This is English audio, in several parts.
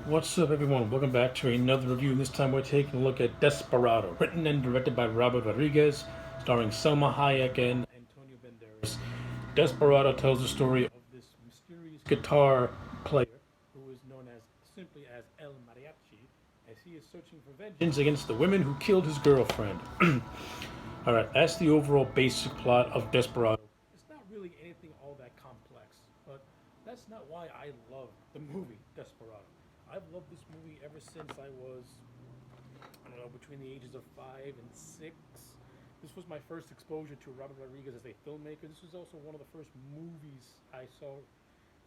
What's up, everyone? Welcome back to another review. This time we're taking a look at Desperado, written and directed by Robert Rodriguez, starring Selma Hayek and Antonio Banderas. Desperado tells the story of this mysterious guitar player who is known as simply as El Mariachi, as he is searching for vengeance against the women who killed his girlfriend. All right, that's the overall basic plot of Desperado. It's not really anything all that complex, but that's not why I love the movie Desperado. I've loved this movie ever since I was, I don't know, between the ages of 5 and 6. This was my first exposure to Robert Rodriguez as a filmmaker. This was also one of the first movies I saw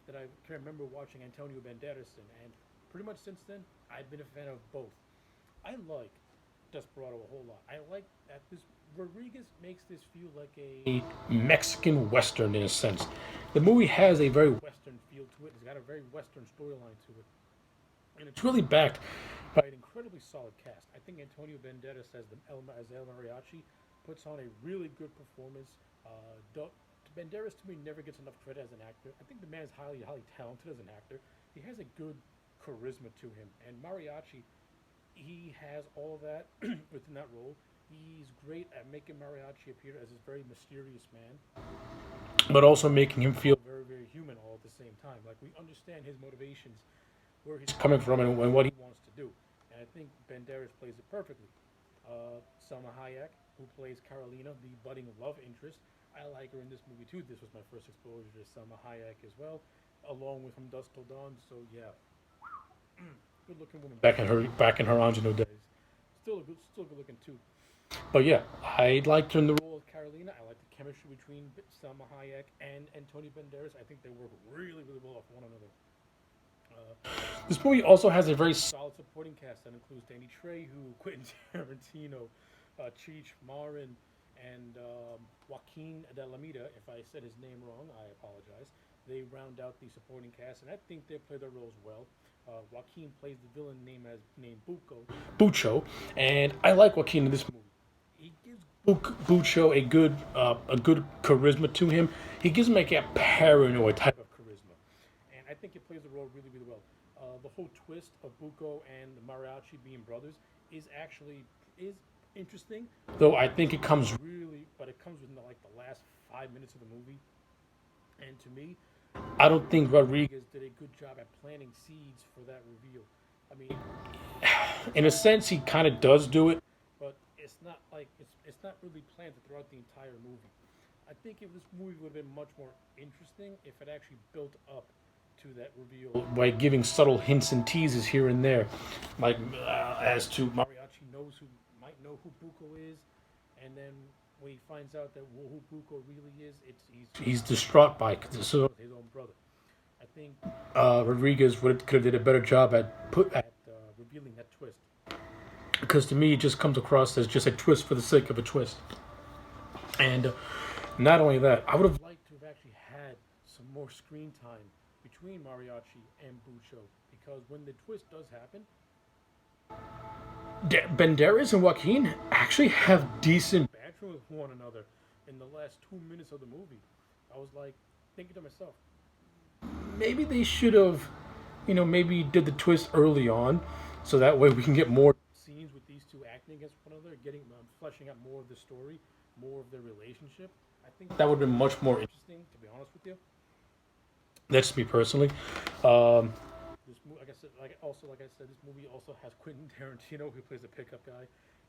that I can remember watching Antonio Banderas in, and pretty much since then, I've been a fan of both. I like Desperado a whole lot. I like that this Rodriguez makes this feel like a Mexican Western in a sense. The movie has a very Western feel to it. It's got a very Western storyline to it. And it's really backed by an incredibly solid cast. I think Antonio Banderas as El Mariachi puts on a really good performance. Banderas to me never gets enough credit as an actor. I think the man is highly talented as an actor. He has a good charisma to him, and Mariachi, he has all of that within that role. He's great at making Mariachi appear as this very mysterious man, but also making him feel very human all at the same time. Like we understand his motivations, where he's coming from, and what he wants to do. And I think Banderas plays it perfectly. Selma Hayek, who plays Carolina, the budding love interest, I like her in this movie too. This was my first exposure to Selma Hayek as well, along with From Dusk Till Dawn. So yeah, good looking woman back in her Angelo days. Still good looking too. But yeah, I liked her in the role of Carolina. I like the chemistry between Selma Hayek and Antonio Banderas. I think they work really well off one another. This movie also has a very solid supporting cast that includes Danny Trejo, Quentin Tarantino, Cheech Marin, and Joaquin de la Mita. If I said his name wrong, I apologize. They round out the supporting cast, and I think they play their roles well. Joaquin plays the villain named Bucho, and I like Joaquin in this movie. He gives Bucho a good charisma to him. He gives him like a paranoid type of charisma, and I think it plays the role really well. The whole twist of Buko and the Mariachi being brothers is interesting, though I think it comes within like the last 5 minutes of the movie. And to me, I don't think Rodriguez did a good job at planting seeds for that reveal. I mean, in a sense, he kind of does do it, but it's not really planted throughout the entire movie. I think if this movie would have been much more interesting if it actually built up to that reveal by giving subtle hints and teases here and there, like as to Mariachi might know who Buko is, and then when he finds out that who Buko really is, he's distraught by it because it's his own brother. I think Rodriguez could have did a better job at revealing that twist, because to me it just comes across as just a twist for the sake of a twist. And not only that, I would have liked to have actually had some more screen time between Mariachi and Bucho, because when the twist does happen, Banderas and Joaquin actually have decent banter with one another in the last 2 minutes of the movie. I was like thinking to myself, maybe they should have, maybe did the twist early on, so that way we can get more scenes with these two acting against one another, getting fleshing out more of the story, more of their relationship. I think that would have been much more interesting, to be honest with you. That's me personally. This movie, like I said, this movie also has Quentin Tarantino, who plays the pickup guy.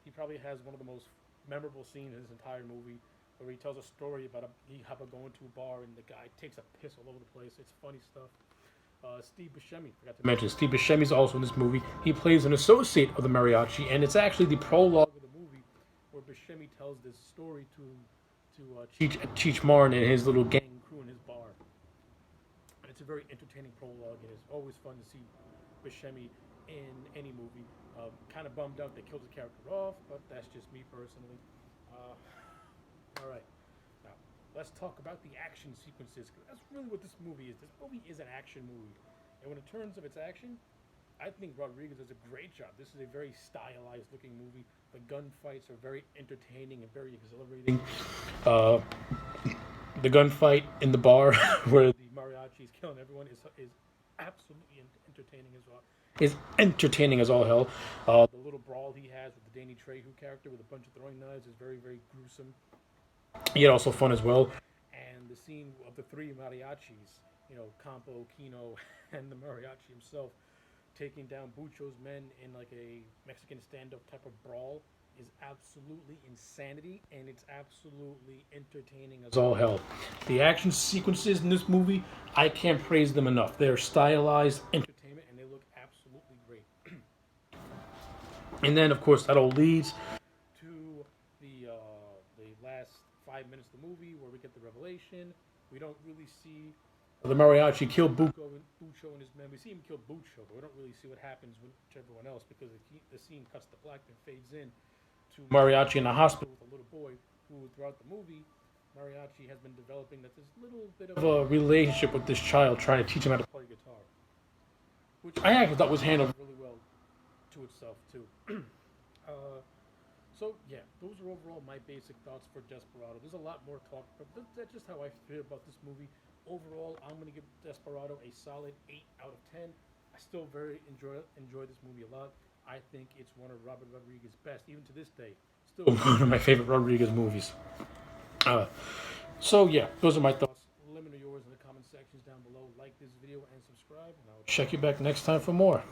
He probably has one of the most memorable scenes in his entire movie, where he tells a story about he happened going to a bar and the guy takes a piss all over the place. It's funny stuff. Steve Buscemi, forgot to mention. Steve Buscemi's also in this movie. He plays an associate of the Mariachi, and it's actually the prologue of the movie where Buscemi tells this story to Cheech Marin and his little gang crew in his bar. And it's a very entertaining prologue, and it's always fun to see Buscemi in any movie. Kind of bummed out they killed his character off, but that's just me personally. All right, now let's talk about the action sequences. 'Cause that's really what this movie is. This movie is an action movie, and when in terms of its action, I think Rodriguez does a great job. This is a very stylized looking movie. The gunfights are very entertaining and very exhilarating. Uh, the gunfight in the bar where the mariachi is killing everyone is absolutely entertaining as well. Is entertaining as all hell. The little brawl he has with the Danny Trejo character with a bunch of throwing knives is very, very gruesome, yet also fun as well. And the scene of the three mariachis, Campo, Kino, and the mariachi himself, taking down Bucho's men in like a Mexican standoff type of brawl is absolutely insanity, and it's absolutely entertaining as all hell. The action sequences in this movie, I can't praise them enough. They're stylized entertainment, and they look absolutely great. And then, of course, that all leads to the last 5 minutes of the movie where we get the revelation. We don't really see the mariachi kill Bucho and his men. We see him kill Bucho, but we don't really see what happens to everyone else because the scene cuts to black and fades in to Mariachi in the hospital with a little boy who, throughout the movie, Mariachi has been developing that this little bit of a relationship with this child, trying to teach him how to play guitar, which I actually thought was handled really well to itself too. So yeah, those are overall my basic thoughts for Desperado. There's a lot more talk, but that's just how I feel about this movie. Overall, I'm going to give Desperado a solid 8 out of 10. I still very enjoy this movie a lot. I think it's one of Robert Rodriguez's best, even to this day. Still one of my favorite Rodriguez movies. So yeah, those are my thoughts. Let me know yours in the comment sections down below. Like this video and subscribe, and I'll check you back next time for more.